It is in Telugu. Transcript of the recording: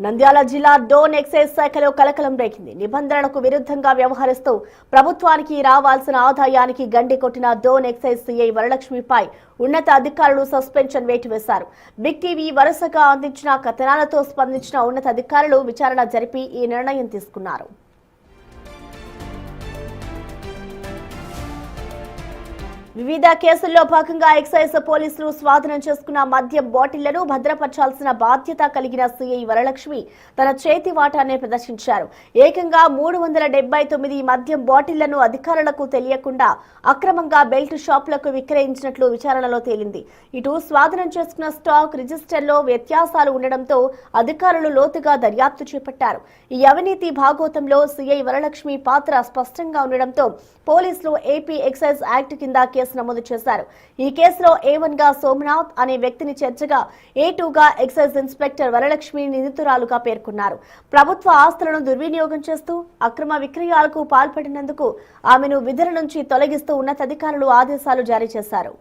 నంద్యాల జిల్లా డోన్ ఎక్సైజ్ శాఖలో కలకలం రేగింది. నిబంధనలకు విరుద్ధంగా వ్యవహరిస్తూ ప్రభుత్వానికి రావాల్సిన ఆదాయానికి గండి కొట్టిన డోన్ ఎక్సైజ్ సీఐ వరలక్ష్మిపై ఉన్నత అధికారులు సస్పెన్షన్ వేటు వేశారు. బిగ్ టీవీ వరుసగా అందించిన కథనాలతో స్పందించిన ఉన్నత అధికారులు విచారణ జరిపి ఈ నిర్ణయం తీసుకున్నారు. వివిధ కేసుల్లో భాగంగా ఎక్సైజ్ పోలీసులు స్వాధీనం చేసుకున్న మద్యం బాటిళ్లను భద్రపరచాల్సిన బాధ్యత కలిగిన సీఐ వరలక్ష్మి తన చేతి వాటాన్ని ప్రదర్శించారు. ఏకంగా 379 మద్యం బాటిళ్లను అధికారులకు తెలియకుండా అక్రమంగా బెల్ట్ షాపులకు విక్రయించినట్లు విచారణలో తేలింది. ఇటు స్వాధీనం చేసుకున్న స్టాక్ రిజిస్టర్లో వ్యత్యాసాలు ఉండడంతో అధికారులు లోతుగా దర్యాప్తు చేపట్టారు. ఈ అవినీతి భాగోతంలో సీఐ వరలక్ష్మి పాత్ర స్పష్టంగా ఉండడంతో పోలీసులు ఏపీ ఎక్సైజ్ యాక్ట్ కింద కేసు నమోదు చేశారు. ఈ కేసులో A1 గా సోమనాథ్ అనే వ్యక్తిని చేర్చగా A2 గా ఎక్సైజ్ ఇన్స్పెక్టర్ వరలక్ష్మి నిందితురాలుగా పేర్కొన్నారు. ప్రభుత్వ ఆస్తులను దుర్వినియోగం చేస్తూ అక్రమ విక్రయాలకు పాల్పడినందుకు ఆమెను విధుల నుంచి తొలగిస్తూ ఉన్నతాధికారులు ఆదేశాలు జారీ చేశారు.